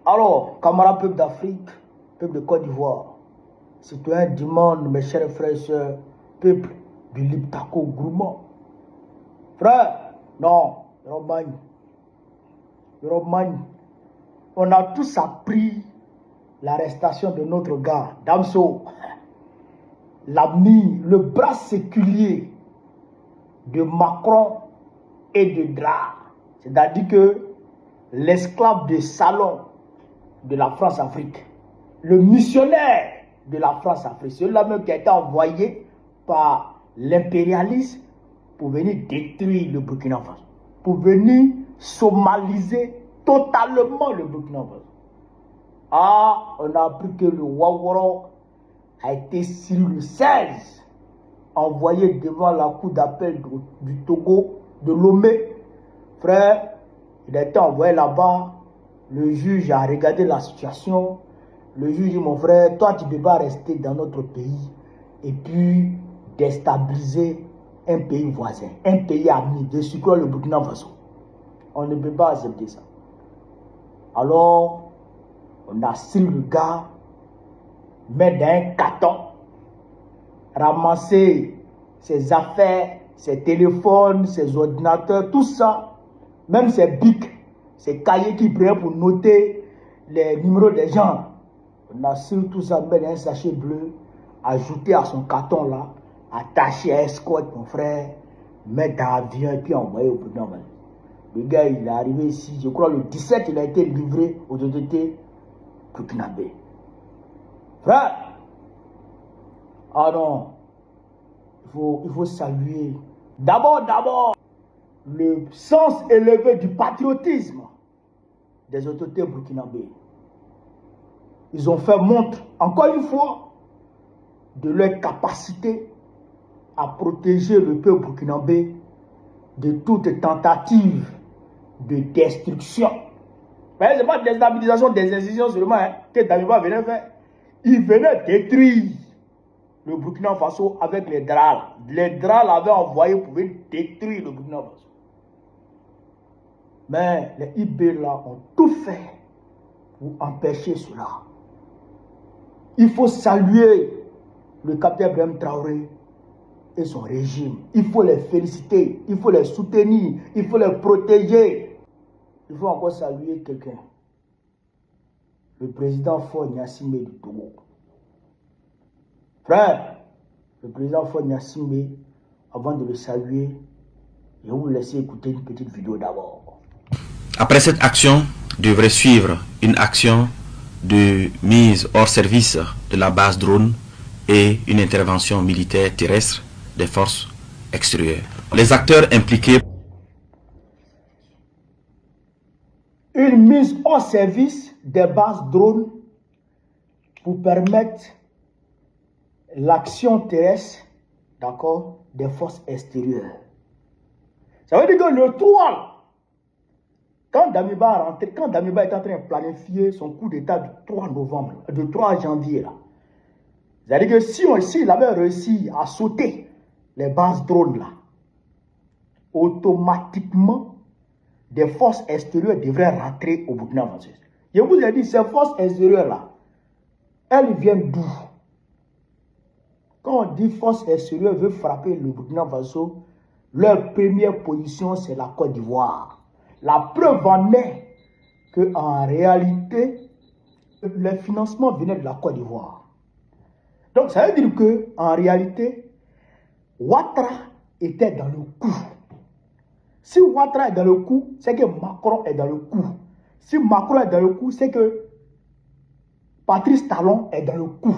Alors, camarades peuple d'Afrique, peuple de Côte d'Ivoire, citoyens du monde, mes chers frères et sœurs, peuple du Liptako Gourmand. Frère, non, Romagne, on a tous appris l'arrestation de notre gars, Damso, l'ami, le bras séculier de Macron et de Dra. C'est-à-dire que l'esclave de salon de la France-Afrique, le missionnaire de la France-Afrique, celui-là même qui a été envoyé par l'impérialisme pour venir détruire le Burkina Faso, pour venir somaliser totalement le Burkina Faso. Ah, on a appris que le Ouaouara a été sur le 16, envoyé devant la cour d'appel du Togo, de Lomé. Frère, il a été envoyé là-bas. Le juge a regardé la situation. Le juge dit, mon frère, toi tu ne peux pas rester dans notre pays et puis déstabiliser un pays voisin, un pays ami, de surcroît le Burkina Faso. On ne peut pas accepter ça. Alors, on a su le gars, mettre dans un carton, ramasser ses affaires, ses téléphones, ses ordinateurs, tout ça, même ses bics, ses cahiers qu'il prenait pour noter les numéros des gens. On a su tout ça, mettre dans un sachet bleu, ajouter à son carton là, attaché à escorte, mon frère, mettre dans l'avion et puis envoyer au Burkina Faso. Le gars, il est arrivé ici, je crois le 17, il a été livré aux autorités burkinabées. Frère, ah non, il faut saluer d'abord le sens élevé du patriotisme des autorités burkinabées. Ils ont fait montre, encore une fois, de leur capacité à protéger le peuple burkinabé de toute tentative de destruction. Ce n'est pas de déstabilisation des institutions seulement que Damiba venait faire. Il venait détruire le Burkina Faso avec les DRAL. Les DRAL avaient envoyé pour détruire le Burkina Faso. Mais les IB là ont tout fait pour empêcher cela. Il faut saluer le capitaine Ibrahim Traoré et son régime. Il faut les féliciter, il faut les soutenir, il faut les protéger. Il faut encore saluer quelqu'un. Le président Faure Gnassingbé du Togo. Frère, le président Faure Gnassingbé, avant de le saluer, je vais vous laisser écouter une petite vidéo d'abord. Après cette action, devrait suivre une action de mise hors service de la base drone et une intervention militaire terrestre des forces extérieures. Les acteurs impliqués. Une mise hors service des bases drones pour permettre l'action terrestre, d'accord, des forces extérieures. Ça veut dire que le 3, quand Damiba est en train de planifier son coup d'état du 3 novembre, du 3 janvier, là, c'est-à-dire que si il avait réussi à sauter les bases drones là, automatiquement, des forces extérieures devraient rentrer au Burkina Faso. Je vous ai dit, ces forces extérieures là, elles viennent d'où? Quand on dit force extérieure veut frapper le Burkina Faso, leur première position c'est la Côte d'Ivoire. La preuve en est qu'en réalité, le financement venait de la Côte d'Ivoire. Donc ça veut dire qu'en réalité, Ouattara était dans le coup. Si Ouattara est dans le coup, c'est que Macron est dans le coup. Si Macron est dans le coup, c'est que Patrice Talon est dans le coup.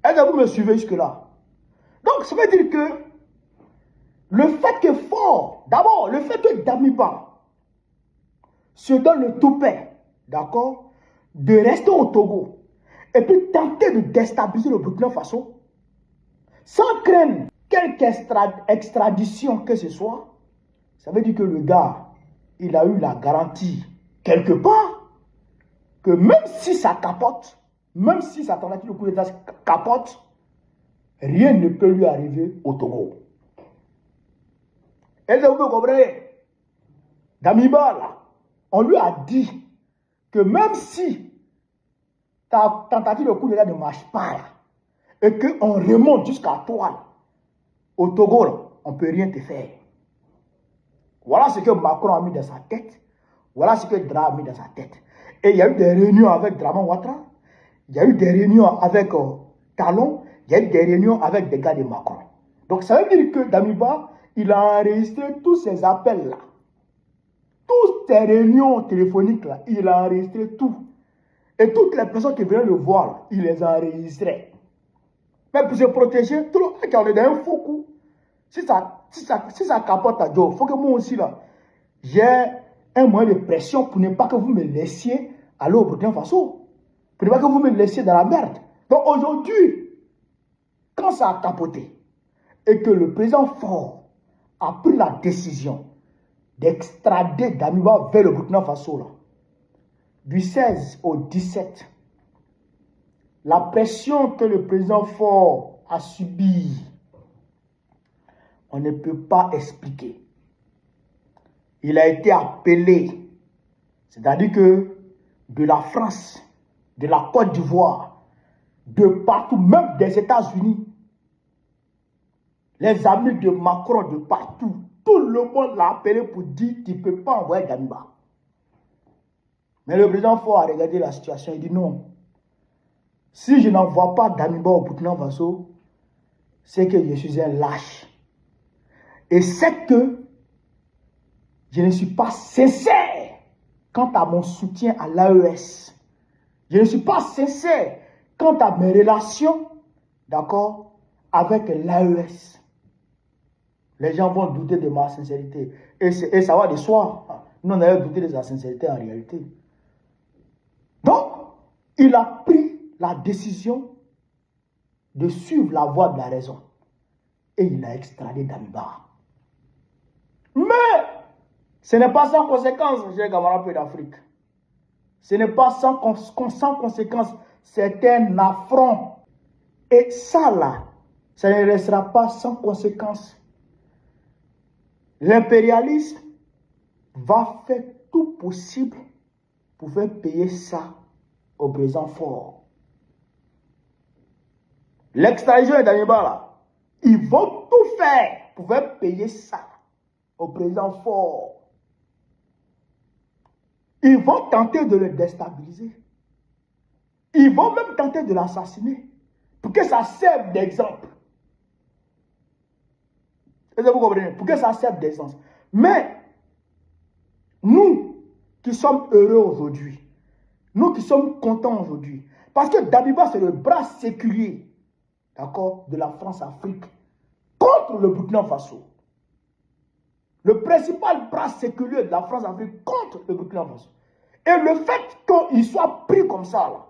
Est-ce que vous me suivez jusque-là? Donc, ça veut dire que le fait que Faure, d'abord, le fait que Damiba se donne le toupet, d'accord, de rester au Togo et puis tenter de déstabiliser le Burkina Faso, sans craindre quelque extradition que ce soit, ça veut dire que le gars, il a eu la garantie quelque part que même si ça capote, même si sa tentative de coup d'État capote, rien ne peut lui arriver au Togo. Est-ce que vous comprenez? Damiba, là, on lui a dit que même si ta tentative de coup d'État ne marche pas, là, et qu'on remonte jusqu'à toi, là, au Togo, là, on ne peut rien te faire. Voilà ce que Macron a mis dans sa tête. Voilà ce que Dra a mis dans sa tête. Et il y a eu des réunions avec Draman Ouattara. Il y a eu des réunions avec Talon. Il y a eu des réunions avec des gars de Macron. Donc ça veut dire que Damiba, il a enregistré tous ces appels-là. Toutes ces réunions téléphoniques-là, il a enregistré tout. Et toutes les personnes qui venaient le voir, là, il les a enregistrées. Mais pour se protéger, tout le monde qui a un faux coup. Si ça capote à Joe, il faut que moi aussi, là, j'ai un moyen de pression pour ne pas que vous me laissiez aller au Burkina Faso. Pour ne pas que vous me laissiez dans la merde. Donc aujourd'hui, quand ça a capoté, et que le président Faure a pris la décision d'extrader Damiba vers le Burkina Faso, là, du 16 au 17, la pression que le président Faure a subie, on ne peut pas expliquer. Il a été appelé, c'est-à-dire que de la France, de la Côte d'Ivoire, de partout, même des États-Unis, les amis de Macron de partout, tout le monde l'a appelé pour dire tu ne peux pas envoyer Damiba. Mais le président Faure a regardé la situation, il dit non. Si je n'envoie pas Damiba au Burkina Faso, c'est que je suis un lâche. Et c'est que je ne suis pas sincère quant à mon soutien à l'AES. Je ne suis pas sincère quant à mes relations, d'accord, avec l'AES. Les gens vont douter de ma sincérité. Et ça va de soi. Nous, on a douté de sa sincérité en réalité. Donc, il a pris la décision de suivre la voie de la raison. Et il a extradé Damiba. Mais, ce n'est pas sans conséquence, j'ai camarade peu d'Afrique. Ce n'est pas sans conséquence. C'est un affront. Et ça là, ça ne restera pas sans conséquence. L'impérialisme va faire tout possible pour faire payer ça au président Faure. L'extradition de Damiba là, ils vont tout faire pour faire payer ça au président Faure. Ils vont tenter de le déstabiliser. Ils vont même tenter de l'assassiner pour que ça serve d'exemple. Est-ce que vous comprenez? Pour que ça serve d'exemple. Mais nous qui sommes heureux aujourd'hui, nous qui sommes contents aujourd'hui, parce que Damiba c'est le bras séculier, d'accord, de la France-Afrique contre le Burkina Faso. Le principal bras séculier de la France-Afrique contre le Burkina Faso. Et le fait qu'il soit pris comme ça, là,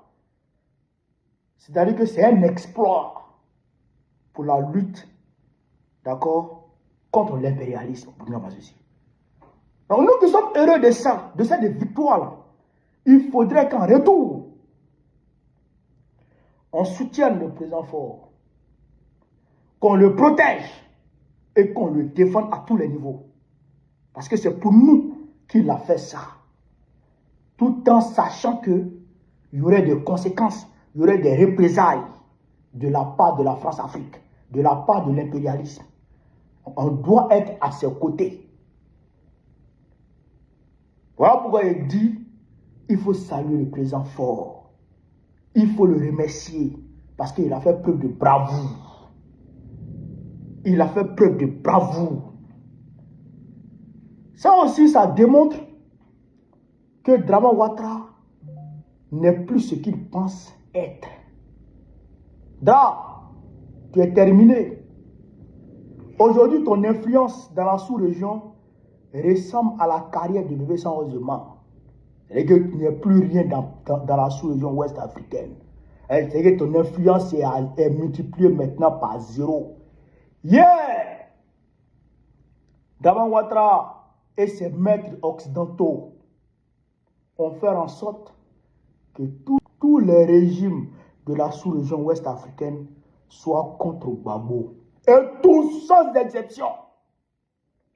c'est-à-dire que c'est un exploit pour la lutte, d'accord, contre l'impérialisme au Burkina Faso aussi. Donc nous qui sommes heureux de ça, de cette victoire-là, il faudrait qu'en retour, on soutienne le président Faure, qu'on le protège et qu'on le défende à tous les niveaux. Parce que c'est pour nous qu'il a fait ça. Tout en sachant qu'il y aurait des conséquences, il y aurait des représailles de la part de la France-Afrique, de la part de l'impérialisme. On doit être à ses côtés. Voilà pourquoi il dit, il faut saluer le président Faure. Il faut le remercier parce qu'il a fait preuve de bravoure. Il a fait preuve de bravoure. Ça aussi, ça démontre que Draman Ouattara n'est plus ce qu'il pense être. Dra, tu es terminé. Aujourd'hui, ton influence dans la sous-région ressemble à la carrière de bébé sans osement. C'est-à-dire qu'il n'y a plus rien dans la sous-région ouest africaine. C'est-à-dire que ton influence est multipliée maintenant par 0. Yeah! Draman Ouattara et ses maîtres occidentaux ont fait en sorte que tous les régimes de la sous-région ouest africaine soient contre Gbagbo. Et tous, sans exception,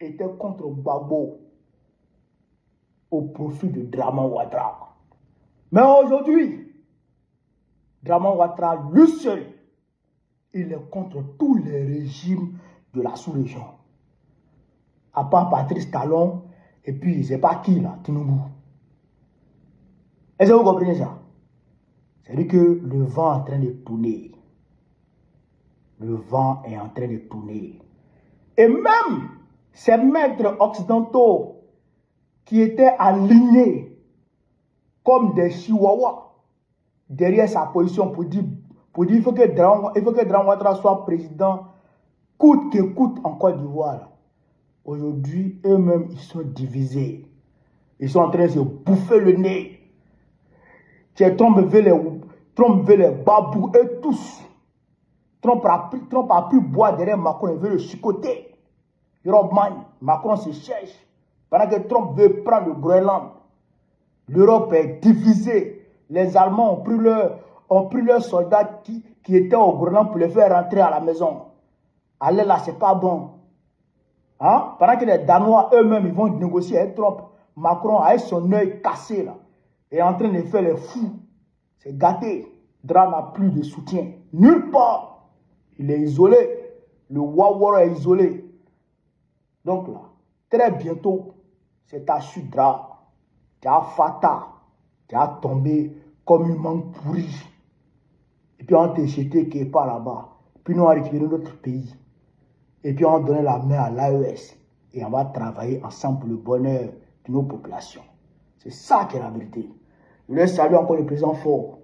étaient contre Gbagbo au profit de Draman Ouattara. Mais aujourd'hui, Dramane Ouattara, lui seul, il est contre tous les régimes de la sous-région. À part Patrice Talon, et puis je ne sais pas qui là, Tinubu. Est-ce que vous comprenez ça? C'est-à-dire que le vent est en train de tourner. Le vent est en train de tourner. Et même ces maîtres occidentaux qui étaient alignés comme des chihuahuas derrière sa position pour dire qu'il faut que Dramane Ouattara soit président coûte que coûte en Côte d'Ivoire. Aujourd'hui, eux-mêmes, ils sont divisés. Ils sont en train de se bouffer le nez. Trump veut les babous, eux tous. Trump a pu boire derrière Macron, il veut le chicoter. Macron se cherche. Pendant que Trump veut prendre le Groenland. L'Europe est divisée. Les Allemands ont pris leurs soldats qui étaient au Groenland pour les faire rentrer à la maison. Allez là, c'est pas bon. Hein? Pendant que les Danois eux-mêmes, ils vont négocier avec Trump. Macron, avec son œil cassé là, est en train de faire les fous. C'est gâté. Dra n'a plus de soutien. Nulle part. Il est isolé. Le Wawara est isolé. Donc là, très bientôt, c'est ta chute Dra. Tu as Fata. Tu as tombé comme une mangue pourrie. Et puis on t'a jeté quelque part là-bas. Puis nous on a récupéré notre pays. Et puis on a donné la main à l'AES. Et on va travailler ensemble pour le bonheur de nos populations. C'est ça qui est la vérité. Je voulais saluer encore le président Faure.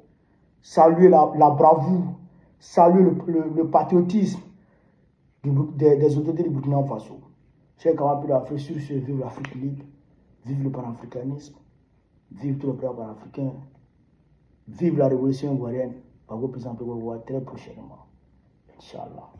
Saluer la bravoure. Saluer le patriotisme des autorités du Burkina Faso. Chers camarades de l'Afrique, sur ce, vive l'Afrique libre. Vive le panafricanisme. Vive tout le peuple panafricain. Vive la révolution ivoirienne. Par vos présidents, très prochainement. Inch'Allah.